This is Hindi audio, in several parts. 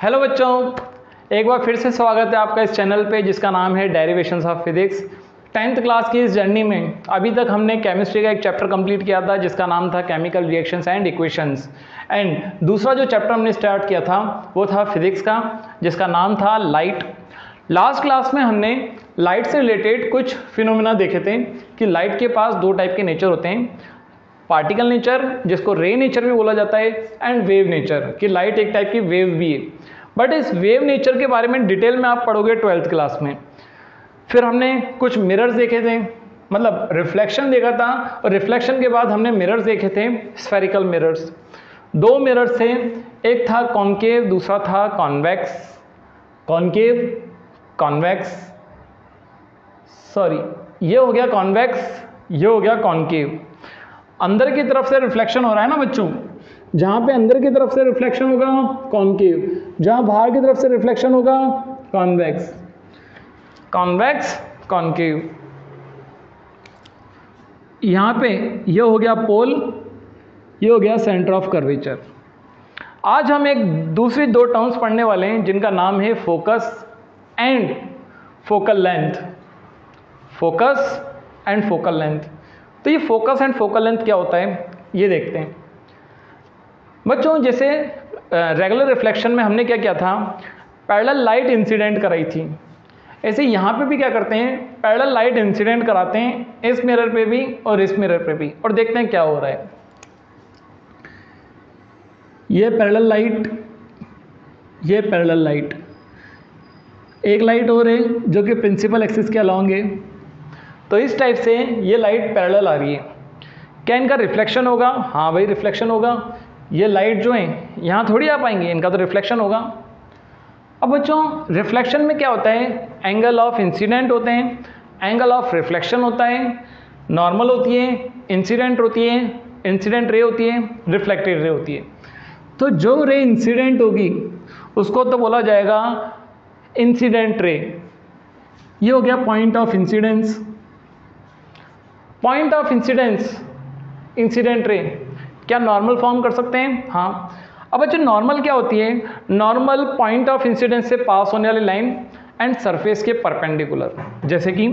हेलो बच्चों, एक बार फिर से स्वागत है आपका इस चैनल पे जिसका नाम है derivations of physics. 10th class की इस जर्नी में अभी तक हमने केमिस्ट्री का एक चैप्टर कंप्लीट किया था जिसका नाम था chemical reactions and equations, and दूसरा जो चैप्टर हमने स्टार्ट किया था वो था फिजिक्स का जिसका नाम था लाइट। लास्ट क्लास में हमने लाइट से रिलेटेड कुछ फिनोमेना देखे थे कि लाइट के पास दो टाइप के नेचर होते हैं, पार्टिकल नेचर जिसको रे नेचर भी बोला जाता है एंड वेव नेचर, कि लाइट एक टाइप की वेव भी है। बट इस वेव नेचर के बारे में डिटेल में आप पढ़ोगे 12th क्लास में। फिर हमने कुछ मिरर्स देखे थे, मतलब रिफ्लेक्शन देखा था, और रिफ्लेक्शन के बाद हमने मिरर्स देखे थे, स्फेरिकल मिरर्स। दो मिरर्स थे, एक था कॉन्केव, दूसरा था कॉन्वेक्स। कॉन्केव कॉन्वेक्स, सॉरी ये हो गया कॉन्वेक्स, ये हो गया कॉन्केव। अंदर की तरफ से रिफ्लेक्शन हो रहा है ना बच्चों, जहां पे अंदर की तरफ से रिफ्लेक्शन होगा कॉन्केव, जहां बाहर की तरफ से रिफ्लेक्शन होगा कॉन्वेक्स। कॉन्वेक्स कॉन्केव, यहां पे ये हो गया पोल, ये हो गया सेंटर ऑफ कर्वेचर। आज हम एक दूसरी दो टर्म्स पढ़ने वाले हैं जिनका नाम है focus and focal length. Focus and focal length, तो ये फोकस एंड फोकल लेंथ क्या होता है ये देखते हैं बच्चों। जैसे रेगुलर रिफ्लेक्शन में हमने क्या किया था, पैरेलल लाइट इंसिडेंट कराई थी, ऐसे यहाँ पे भी क्या करते हैं, पैरेलल लाइट इंसिडेंट कराते हैं इस मिरर पे भी और इस मिरर पे भी, और देखते हैं क्या हो रहा है। ये पैरेलल लाइट, ये पैरेलल लाइट, एक लाइट और है जो कि प्रिंसिपल एक्सिस के अलॉन्ग है, तो इस टाइप से ये लाइट पैरेलल आ रही है। क्या इनका रिफ्लेक्शन होगा? हाँ भाई रिफ्लेक्शन होगा। ये लाइट जो है यहाँ थोड़ी आ पाएंगे, इनका तो रिफ्लेक्शन होगा। अब बच्चों रिफ्लेक्शन में क्या होता है, एंगल ऑफ इंसिडेंट होते हैं, एंगल ऑफ रिफ्लेक्शन होता है, नॉर्मल होती है, इंसिडेंट होती है, इंसिडेंट रे होती है, रिफ्लेक्टेड रे होती है। तो जो रे इंसिडेंट होगी उसको तो बोला जाएगा इंसिडेंट रे। ये हो गया point of incidence. Point of incidence, incident ray क्या नॉर्मल फॉर्म कर सकते हैं? हाँ। अब बच्चों नॉर्मल क्या होती है, नॉर्मल पॉइंट ऑफ इंसिडेंस से पास होने वाली लाइन एंड सरफेस के परपेंडिकुलर। जैसे कि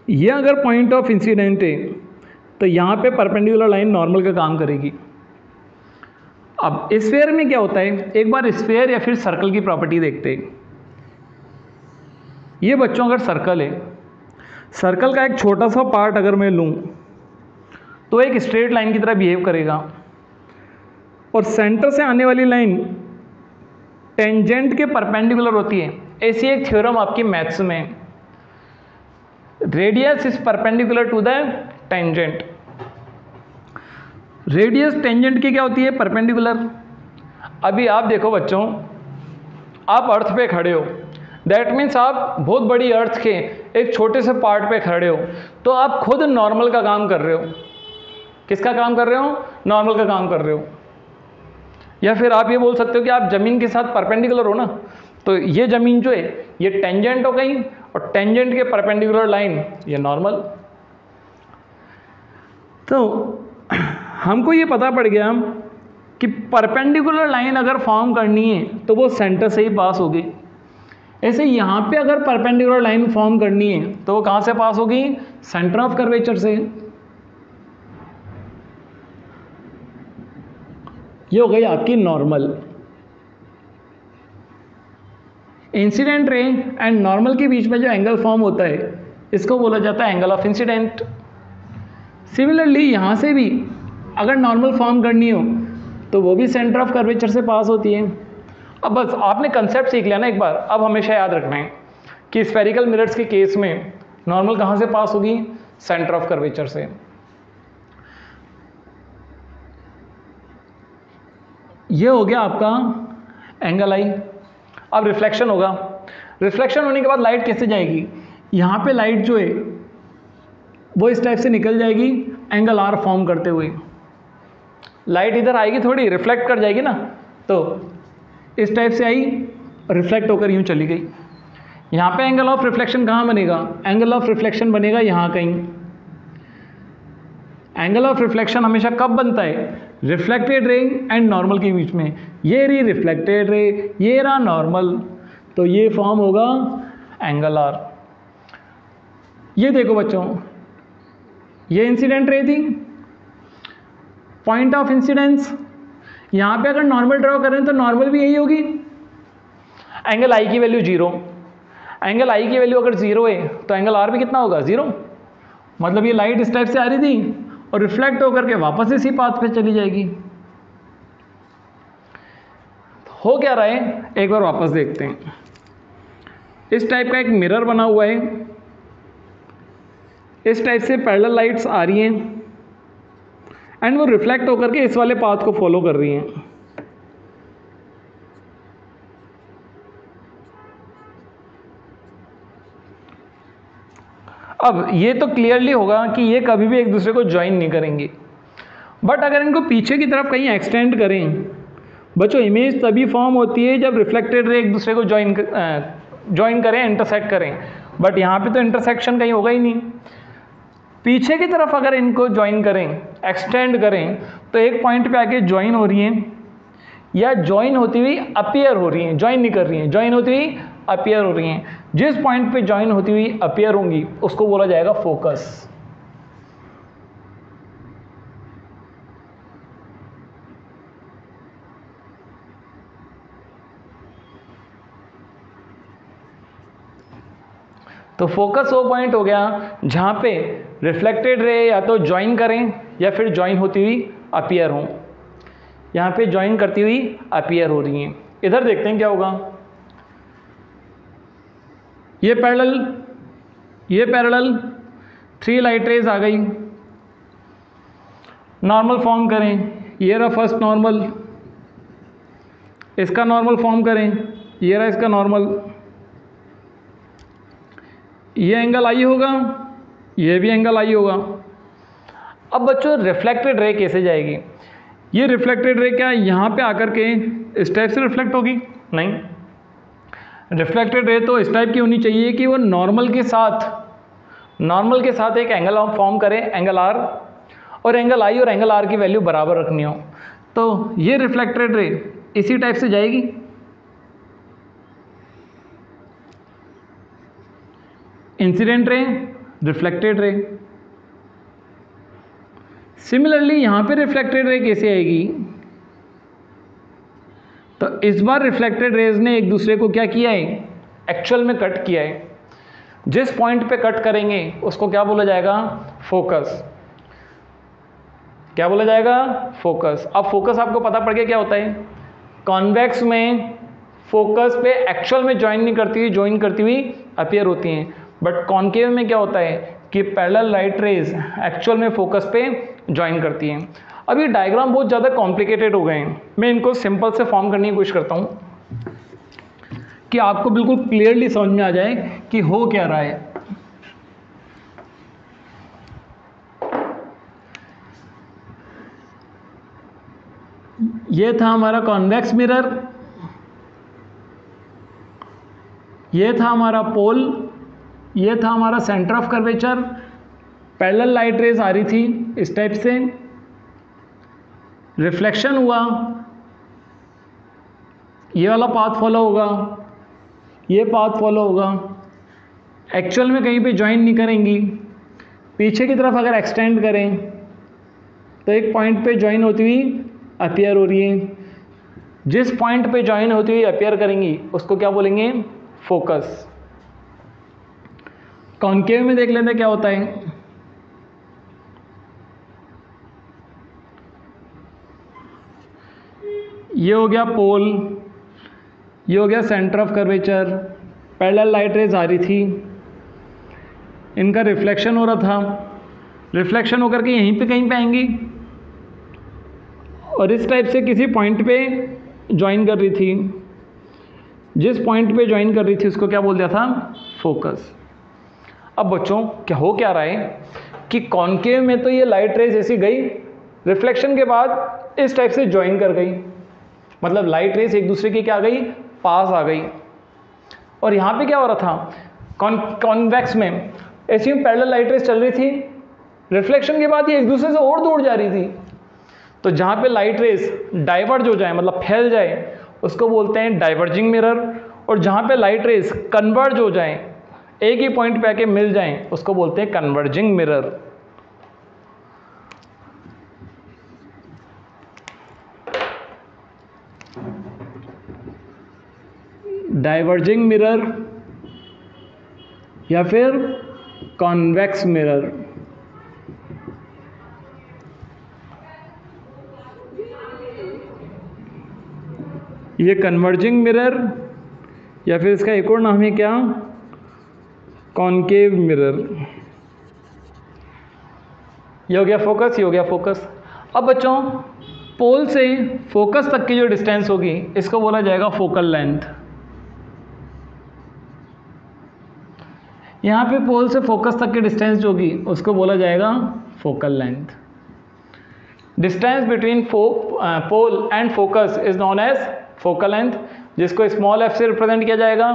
ये अगर पॉइंट ऑफ इंसिडेंट है तो यहाँ पे परपेंडिकुलर लाइन नॉर्मल का काम करेगी। अब स्फीयर में क्या होता है, एक बार स्फीयर या फिर सर्कल की प्रॉपर्टी देखते हैं। ये बच्चों अगर सर्कल है, सर्कल का एक छोटा सा पार्ट अगर मैं लूँ तो एक स्ट्रेट लाइन की तरह बिहेव करेगा, और सेंटर से आने वाली लाइन टेंजेंट के परपेंडिकुलर होती है। ऐसी एक थ्योरम आपकी मैथ्स में, radius is perpendicular to the tangent. Radius tangent की क्या होती है, परपेंडिकुलर। अभी आप देखो बच्चों, आप अर्थ पे खड़े हो, दैट मीन्स आप बहुत बड़ी अर्थ के एक छोटे से पार्ट पे खड़े हो, तो आप खुद नॉर्मल का काम कर रहे हो। किसका काम कर रहे हो? नॉर्मल का काम कर रहे हो। या फिर आप ये बोल सकते हो कि आप जमीन के साथ परपेंडिकुलर हो ना, तो ये जमीन जो है ये टेंजेंट हो गई, और टेंजेंट के परपेंडिकुलर लाइन ये नॉर्मल। तो हमको ये पता पड़ गया कि परपेंडिकुलर लाइन अगर फॉर्म करनी है तो वो सेंटर से ही पास होगी। ऐसे यहाँ पे अगर परपेंडिकुलर लाइन फॉर्म करनी है तो वो कहाँ से पास होगी, सेंटर ऑफ कर्वेचर से। ये हो गई आपकी normal. Incident ray and normal के बीच में जो एंगल फॉर्म होता है इसको बोला जाता है एंगल ऑफ इंसिडेंट। सिमिलरली यहाँ से भी अगर नॉर्मल फॉर्म करनी हो तो वो भी सेंटर ऑफ कर्वेचर से पास होती है। अब बस आपने कंसेप्ट सीख लिया ना एक बार, अब हमेशा याद रखना है कि स्फेरिकल मिरर्स के केस में नॉर्मल कहाँ से पास होगी, सेंटर ऑफ कर्वेचर से। ये हो गया आपका एंगल आई। अब रिफ्लेक्शन होगा, रिफ्लेक्शन होने के बाद लाइट कैसे जाएगी, यहाँ पे लाइट जो है वो इस टाइप से निकल जाएगी एंगल आर फॉर्म करते हुए। लाइट इधर आएगी थोड़ी, रिफ्लेक्ट कर जाएगी ना, तो इस टाइप से आई, रिफ्लेक्ट होकर यूँ चली गई। यहाँ पे एंगल ऑफ रिफ्लेक्शन कहाँ बनेगा, एंगल ऑफ रिफ्लेक्शन बनेगा यहाँ कहीं। एंगल ऑफ रिफ्लेक्शन हमेशा कब बनता है, रिफ्लेक्टेड रे एंड नॉर्मल के बीच में, ये रही रिफ्लेक्टेड रे, ये रहा नॉर्मल, तो ये फॉर्म होगा एंगल आर। ये देखो बच्चों, ये इंसिडेंट रे थी, पॉइंट ऑफ इंसिडेंस, यहां पे अगर नॉर्मल ड्रॉ करें तो नॉर्मल भी यही होगी, एंगल आई की वैल्यू 0, एंगल आई की वैल्यू अगर 0 है तो एंगल आर भी कितना होगा 0, मतलब ये लाइट इस टाइप से आ रही थी और रिफ्लेक्ट होकर के वापस इसी पाथ पे चली जाएगी। हो क्या रहा है, एक बार वापस देखते हैं। इस टाइप का एक मिरर बना हुआ है, इस टाइप से पैरेलल लाइट्स आ रही हैं एंड वो रिफ्लेक्ट होकर के इस वाले पाथ को फॉलो कर रही हैं। अब ये तो क्लियरली होगा कि ये कभी भी एक दूसरे को ज्वाइन नहीं करेंगे, बट अगर इनको पीछे की तरफ कहीं एक्सटेंड करें, बच्चों इमेज तभी फॉर्म होती है जब रिफ्लेक्टेड रे एक दूसरे को ज्वाइन करें, इंटरसेक्ट करें, बट यहाँ पे तो इंटरसेक्शन कहीं होगा ही नहीं। पीछे की तरफ अगर इनको ज्वाइन करें, एक्सटेंड करें, तो एक पॉइंट पे आके ज्वाइन हो रही हैं या ज्वाइन होती हुई अपीयर हो रही हैं, ज्वाइन नहीं कर रही हैं, ज्वाइन होती हुई अपीयर हो रही हैं। जिस पॉइंट पे ज्वाइन होती हुई अपीयर होंगी उसको बोला जाएगा फोकस। तो फोकस वो पॉइंट हो गया जहां पे रिफ्लेक्टेड रे या तो ज्वाइन करें या फिर ज्वाइन होती हुई अपीयर हों। यहां पे ज्वाइन करती हुई अपीयर हो रही हैं। इधर देखते हैं क्या होगा। ये पैरेलल 3 लाइट रेज आ गई, नॉर्मल फॉर्म करें, ये रहा फर्स्ट नॉर्मल, इसका नॉर्मल फॉर्म करें, ये रहा इसका नॉर्मल, ये एंगल आई होगा, ये भी एंगल आई होगा। अब बच्चों रिफ्लेक्टेड रे कैसे जाएगी? ये रिफ्लेक्टेड रे क्या यहाँ पे आकर के इस टाइप से रिफ्लेक्ट होगी? नहीं, रिफ्लेक्टेड रे तो इस टाइप की होनी चाहिए कि वो नॉर्मल के साथ एक एंगल फॉर्म करे, एंगल आर, और एंगल आई और एंगल आर की वैल्यू बराबर रखनी हो। तो ये रिफ्लेक्टेड रे इसी टाइप से जाएगी। Incident ray, reflected ray. Similarly यहां पे रिफ्लेक्टेड रे कैसे आएगी? तो इस बार रिफ्लेक्टेड रेज ने एक दूसरे को क्या किया है? एक्चुअल में कट किया है। जिस पॉइंट पे कट करेंगे उसको क्या बोला जाएगा? फोकस। क्या बोला जाएगा? फोकस। अब फोकस आपको पता पड़ गया क्या होता है। कॉन्वेक्स में फोकस पे एक्चुअल में ज्वाइन नहीं करती हुई, ज्वाइन करती हुई अपीयर होती हैं, बट कॉन्केव में क्या होता है कि पैरेलल लाइट रेज एक्चुअल में फोकस पे ज्वाइन करती हैं। अब ये डायग्राम बहुत ज़्यादा कॉम्प्लिकेटेड हो गए हैं, मैं इनको सिंपल से फॉर्म करने की कोशिश करता हूँ कि आपको बिल्कुल क्लियरली समझ में आ जाए कि हो क्या रहा है। ये था हमारा कॉन्वेक्स मिरर, ये था हमारा पोल, ये था हमारा centre of curvature. Parallel light rays आ रही थी इस टाइप से, रिफ्लेक्शन हुआ, ये वाला पाथ फॉलो होगा, ये पाथ फॉलो होगा, एक्चुअल में कहीं पे ज्वाइन नहीं करेंगी। पीछे की तरफ अगर एक्सटेंड करें तो एक पॉइंट पे ज्वाइन होती हुई अपीयर हो रही है। जिस पॉइंट पे ज्वाइन होती हुई अपीयर करेंगी उसको क्या बोलेंगे? फोकस। कॉन्केव में देख लेते हैं क्या होता है। ये हो गया पोल, ये हो गया centre of curvature, parallel light rays आ रही थी, इनका रिफ्लेक्शन हो रहा था, रिफ्लेक्शन होकर के यहीं पे कहीं पे आएंगी और इस टाइप से किसी पॉइंट पे ज्वाइन कर रही थी। जिस पॉइंट पे ज्वाइन कर रही थी उसको क्या बोल दिया था? फोकस। अब बच्चों क्या हो क्या रहा है कि कॉन्केव में तो ये लाइट रेज ऐसी गई, रिफ्लेक्शन के बाद इस टाइप से ज्वाइन कर गई, मतलब लाइट रेज एक दूसरे की क्या आ गई? पास आ गई। और यहाँ पे क्या हो रहा था? कॉन्वेक्स में ऐसी पैरेलल लाइट रेज चल रही थी, रिफ्लेक्शन के बाद ये एक दूसरे से और दूर जा रही थी। तो जहाँ पे लाइट रेज डाइवर्ज हो जाए मतलब फैल जाए उसको बोलते हैं डाइवर्जिंग मिरर, और जहाँ पे लाइट रेज कन्वर्ज हो जाए एक ही पॉइंट पे आके मिल जाएं उसको बोलते हैं कन्वर्जिंग मिरर। डाइवर्जिंग मिरर या फिर कॉन्वेक्स मिरर। ये कन्वर्जिंग मिरर या फिर इसका एक और नाम है क्या, कॉनकेव मिरर। ये हो गया फोकस, ये हो गया फोकस। अब बच्चों पोल से फोकस तक की जो डिस्टेंस होगी इसको बोला जाएगा फोकल लेंथ। यहाँ पे पोल से फोकस तक की डिस्टेंस जो होगी उसको बोला जाएगा focal length. Distance between pole and focus is known as focal length, जिसको स्मॉल एफ से रिप्रेजेंट किया जाएगा,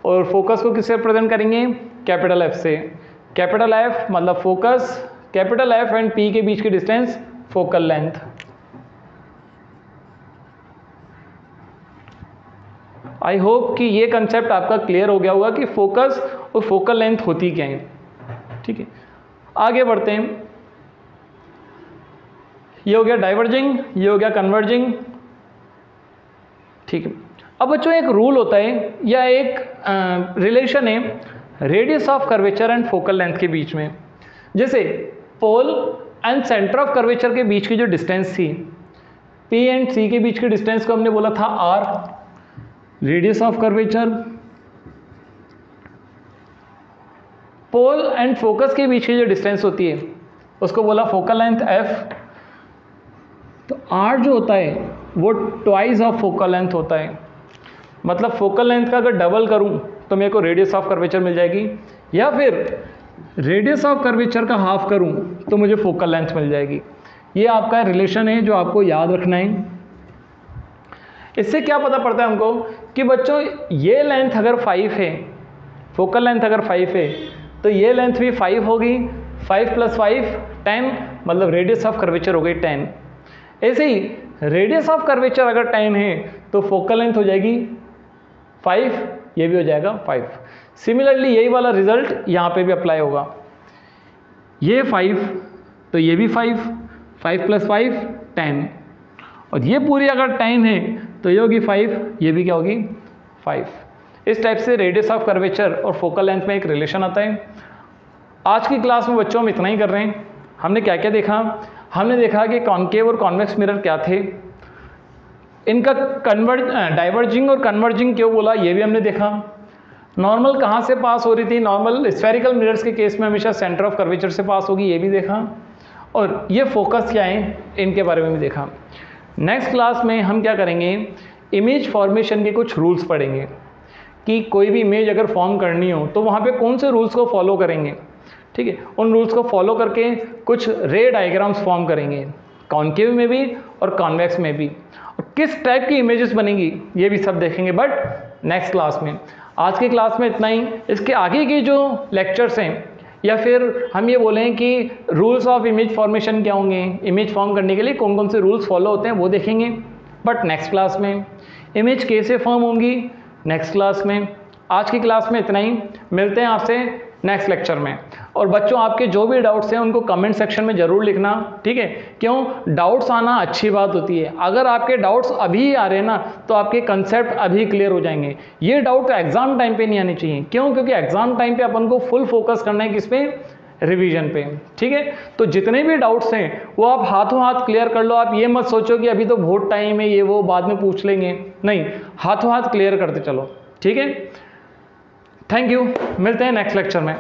और फोकस को किससे रिप्रेजेंट करेंगे, कैपिटल एफ से। कैपिटल एफ मतलब focus, capital F and P के बीच की distance focal length. I hope कि ये कंसेप्ट आपका क्लियर हो गया होगा कि फोकस और फोकल लेंथ होती क्या है। ठीक है, आगे बढ़ते हैं। ये हो गया डाइवर्जिंग, ये हो गया कन्वर्जिंग। ठीक है, अब बच्चों एक रूल होता है या एक रिलेशन है radius of curvature and focal length के बीच में। जैसे pole and centre of curvature के बीच की जो डिस्टेंस थी, पी एंड सी के बीच की डिस्टेंस को हमने बोला था R, radius of curvature. Pole and focus के बीच की जो डिस्टेंस होती है उसको बोला फोकल लेंथ एफ। तो आर जो होता है वो ट्वाइस ऑफ फोकल लेंथ होता है, मतलब फोकल लेंथ का अगर डबल करूं तो मेरे को रेडियस ऑफ कर्वेचर मिल जाएगी, या फिर रेडियस ऑफ कर्वेचर का हाफ करूं तो मुझे फोकल लेंथ मिल जाएगी। ये आपका रिलेशन है जो आपको याद रखना है। इससे क्या पता पड़ता है हमको कि बच्चों ये लेंथ अगर 5 है, फोकल लेंथ अगर 5 है तो ये लेंथ भी 5 होगी। 5 + 5 10, मतलब रेडियस ऑफ कर्वेचर हो गई 10। ऐसे ही रेडियस ऑफ कर्वेचर अगर 10 है तो फोकल लेंथ हो जाएगी 5, ये भी हो जाएगा 5। सिमिलरली यही वाला रिजल्ट यहाँ पे भी अप्लाई होगा। ये 5 तो ये भी 5, 5 + 5 10, और ये पूरी अगर 10 है तो ये होगी 5, ये भी क्या होगी 5। इस टाइप से रेडियस ऑफ कर्वेचर और फोकल लेंथ में एक रिलेशन आता है। आज की क्लास में बच्चों हम इतना ही कर रहे हैं। हमने क्या क्या देखा, हमने देखा कि कॉनकेव और कॉन्वेक्स मिरर क्या थे, इनका डाइवर्जिंग और कन्वर्जिंग क्यों बोला ये भी हमने देखा। नॉर्मल कहाँ से पास हो रही थी, नॉर्मल स्फेरिकल मिरर्स के केस में हमेशा सेंटर ऑफ कर्वेचर से पास होगी, ये भी देखा। और ये फोकस क्या है इनके बारे में भी देखा। नेक्स्ट क्लास में हम क्या करेंगे, इमेज फॉर्मेशन के कुछ रूल्स पढ़ेंगे कि कोई भी इमेज अगर फॉर्म करनी हो तो वहाँ पे कौन से रूल्स को फॉलो करेंगे। ठीक है, उन रूल्स को फॉलो करके कुछ रे डायग्राम्स फॉर्म करेंगे, कॉनकेव में भी और कॉन्वेक्स में भी, और किस टाइप की इमेजेस बनेंगी ये भी सब देखेंगे, बट नेक्स्ट क्लास में। आज की क्लास में इतना ही। इसके आगे के जो लेक्चर्स हैं, या फिर हम ये बोलें कि रूल्स ऑफ इमेज फॉर्मेशन क्या होंगे, इमेज फॉर्म करने के लिए कौन कौन से रूल्स फॉलो होते हैं वो देखेंगे, बट नेक्स्ट क्लास में। इमेज कैसे फॉर्म होंगी नेक्स्ट क्लास में। आज की क्लास में इतना ही, मिलते हैं आपसे नेक्स्ट लेक्चर में। और बच्चों आपके जो भी डाउट्स हैं उनको कमेंट सेक्शन में ज़रूर लिखना, ठीक है। क्यों, डाउट्स आना अच्छी बात होती है। अगर आपके डाउट्स अभी आ रहे हैं ना तो आपके कंसेप्ट अभी क्लियर हो जाएंगे। ये डाउट एग्जाम टाइम पे नहीं आने चाहिए। क्यों, क्योंकि एग्जाम टाइम पे अपन को फुल फोकस करना है किस पे, रिवीजन पे, ठीक है। तो जितने भी डाउट्स हैं वो आप हाथों हाथ क्लियर कर लो। आप ये मत सोचो कि अभी तो बहुत टाइम है, ये वो बाद में पूछ लेंगे, नहीं, हाथों हाथ क्लियर करते चलो, ठीक है। थैंक यू, मिलते हैं नेक्स्ट लेक्चर में।